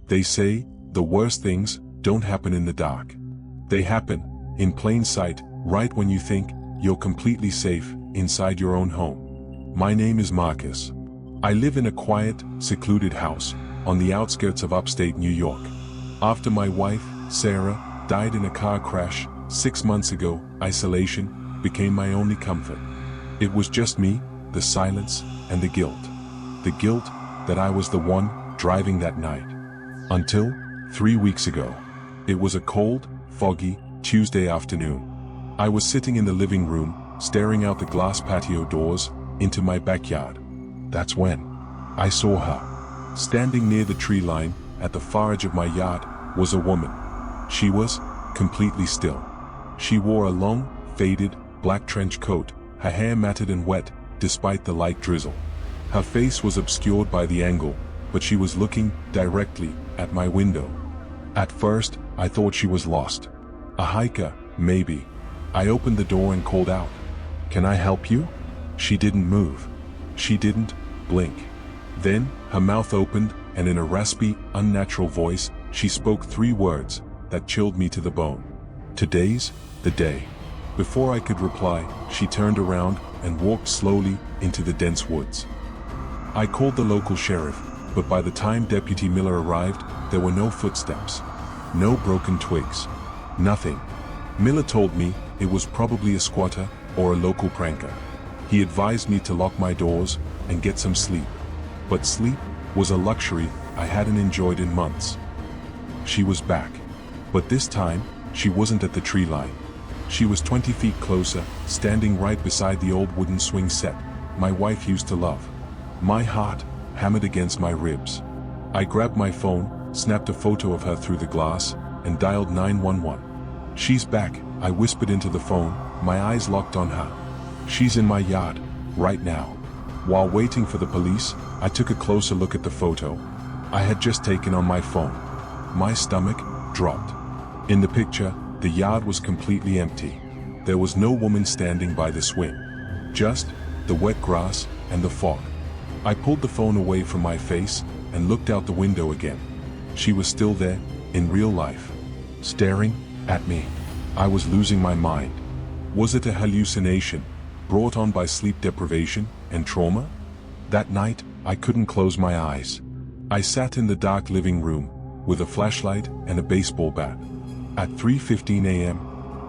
They say, the worst things don't happen in the dark. They happen in plain sight, right when you think you're completely safe inside your own home. My name is Marcus. I live in a quiet, secluded house on the outskirts of upstate New York. After my wife, Sarah, died in a car crash 6 months ago, isolation became my only comfort. It was just me, the silence, and the guilt. The guilt that I was the one driving that night. Until 3 weeks ago. It was a cold, foggy Tuesday afternoon. I was sitting in the living room, staring out the glass patio doors into my backyard. That's when I saw her. Standing near the tree line at the far edge of my yard was a woman. She was completely still. She wore a long, faded, black trench coat, her hair matted and wet despite the light drizzle. Her face was obscured by the angle, but she was looking directly at my window. At first, I thought she was lost. A hiker, maybe. I opened the door and called out, "Can I help you?" She didn't move. She didn't blink. Then, her mouth opened, and in a raspy, unnatural voice, she spoke 3 words that chilled me to the bone. "Today's the day." Before I could reply, she turned around and walked slowly into the dense woods. I called the local sheriff, but by the time Deputy Miller arrived, there were no footsteps. No broken twigs. Nothing. Miller told me it was probably a squatter or a local pranker. He advised me to lock my doors and get some sleep. But sleep was a luxury I hadn't enjoyed in months. She was back. But this time, she wasn't at the tree line. She was 20 feet closer, standing right beside the old wooden swing set my wife used to love. My heart hammered against my ribs. I grabbed my phone, snapped a photo of her through the glass, and dialed 911. "She's back," I whispered into the phone, my eyes locked on her. "She's in my yard, right now." While waiting for the police, I took a closer look at the photo I had just taken on my phone. My stomach dropped. In the picture, the yard was completely empty. There was no woman standing by the swing. Just the wet grass and the fog. I pulled the phone away from my face and looked out the window again. She was still there, in real life, staring at me. I was losing my mind. Was it a hallucination, brought on by sleep deprivation and trauma? That night, I couldn't close my eyes. I sat in the dark living room, with a flashlight and a baseball bat. At 3:15 a.m.,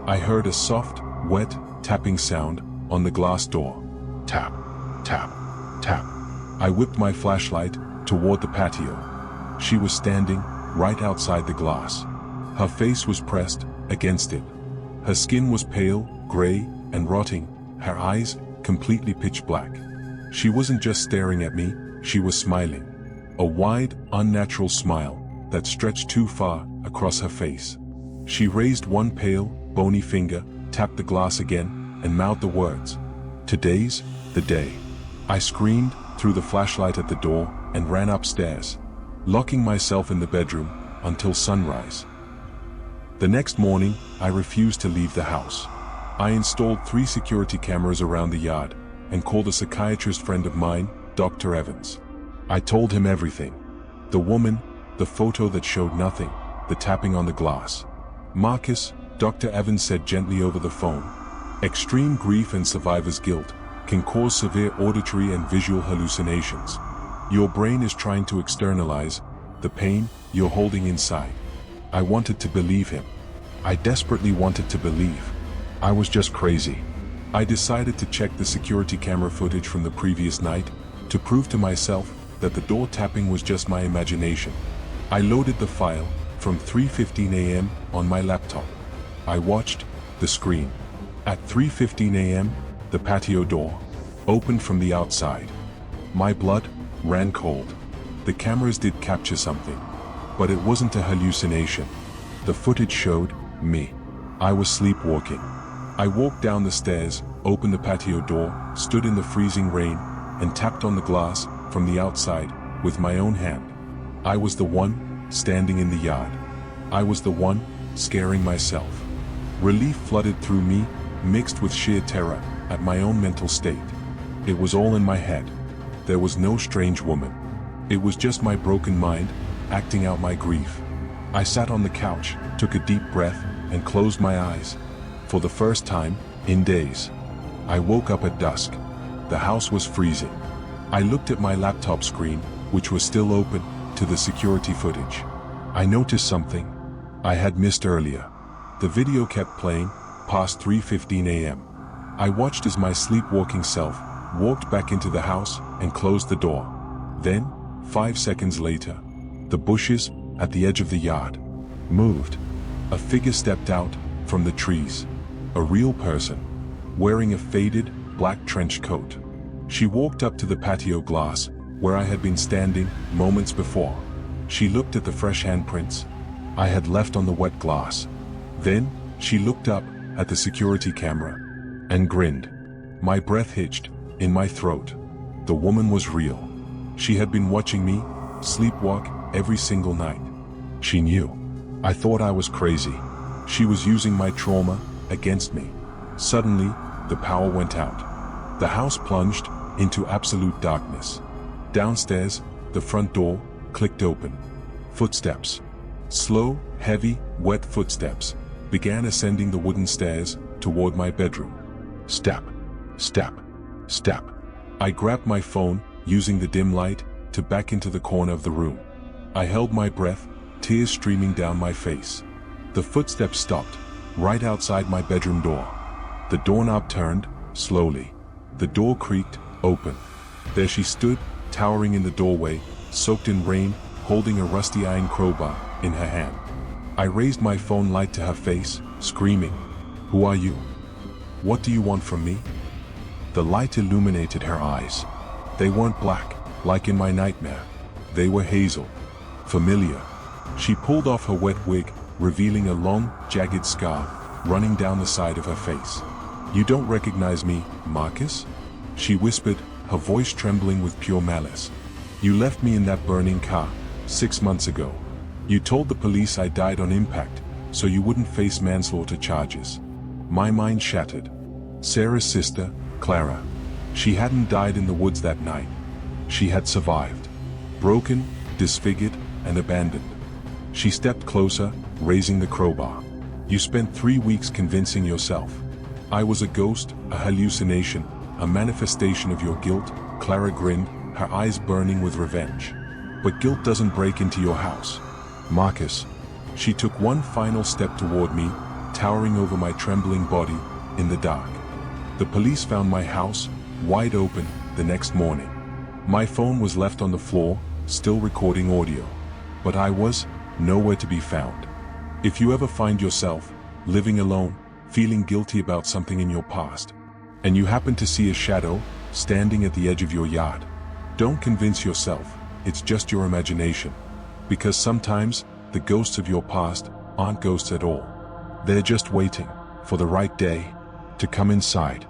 I heard a soft, wet, tapping sound on the glass door. Tap, tap, tap. I whipped my flashlight toward the patio. She was standing right outside the glass. Her face was pressed against it. Her skin was pale, gray, and rotting, her eyes completely pitch black. She wasn't just staring at me, she was smiling. A wide, unnatural smile that stretched too far across her face. She raised one pale, bony finger, tapped the glass again, and mouthed the words, "Today's the day." I screamed through the flashlight at the door and ran upstairs, locking myself in the bedroom until sunrise. The next morning, I refused to leave the house. I installed 3 security cameras around the yard and called a psychiatrist friend of mine, Dr. Evans. I told him everything. The woman, the photo that showed nothing, the tapping on the glass. "Marcus," Dr. Evans said gently over the phone, "extreme grief and survivor's guilt can cause severe auditory and visual hallucinations. Your brain is trying to externalize the pain you're holding inside." I wanted to believe him. I desperately wanted to believe. I was just crazy. I decided to check the security camera footage from the previous night to prove to myself that the door tapping was just my imagination. I loaded the file from 3:15 a.m. on my laptop. I watched the screen. At 3:15 a.m., the patio door opened from the outside. My blood ran cold. The cameras did capture something, but it wasn't a hallucination. The footage showed me. I was sleepwalking. I walked down the stairs, opened the patio door, stood in the freezing rain, and tapped on the glass from the outside with my own hand. I was the one standing in the yard. I was the one scaring myself. Relief flooded through me, mixed with sheer terror at my own mental state. It was all in my head. There was no strange woman. It was just my broken mind, acting out my grief. I sat on the couch, took a deep breath, and closed my eyes. For the first time in days. I woke up at dusk. The house was freezing. I looked at my laptop screen, which was still open, to the security footage. I noticed something I had missed earlier. The video kept playing, past 3:15 a.m. I watched as my sleepwalking self walked back into the house and closed the door. Then, 5 seconds later, the bushes at the edge of the yard moved. A figure stepped out from the trees. A real person, wearing a faded, black trench coat. She walked up to the patio glass, where I had been standing moments before. She looked at the fresh handprints I had left on the wet glass. Then, she looked up at the security camera and grinned. My breath hitched in my throat. The woman was real. She had been watching me sleepwalk every single night. She knew. I thought I was crazy. She was using my trauma against me. Suddenly, the power went out. The house plunged into absolute darkness. Downstairs, the front door clicked open. Footsteps. Slow, heavy, wet footsteps began ascending the wooden stairs toward my bedroom. Step, step, step. I grabbed my phone, using the dim light, to back into the corner of the room. I held my breath, tears streaming down my face. The footsteps stopped, right outside my bedroom door. The doorknob turned, slowly. The door creaked, open. There she stood, towering in the doorway, soaked in rain, holding a rusty iron crowbar in her hand. I raised my phone light to her face, screaming, "Who are you? What do you want from me?" The light illuminated her eyes. They weren't black, like in my nightmare. They were hazel. Familiar. She pulled off her wet wig, revealing a long, jagged scar running down the side of her face. "You don't recognize me, Marcus?" she whispered, her voice trembling with pure malice. "You left me in that burning car 6 months ago. You told the police I died on impact, so you wouldn't face manslaughter charges." My mind shattered. Sarah's sister, Clara. She hadn't died in the woods that night. She had survived. Broken, disfigured, and abandoned. She stepped closer, raising the crowbar. "You spent 3 weeks convincing yourself I was a ghost, a hallucination, a manifestation of your guilt." Clara grinned, her eyes burning with revenge. "But guilt doesn't break into your house, Marcus." She took one final step toward me, towering over my trembling body, in the dark. The police found my house, wide open, the next morning. My phone was left on the floor, still recording audio. But I was nowhere to be found. If you ever find yourself living alone, feeling guilty about something in your past, and you happen to see a shadow standing at the edge of your yard, don't convince yourself it's just your imagination. Because sometimes the ghosts of your past aren't ghosts at all. They're just waiting for the right day to come inside.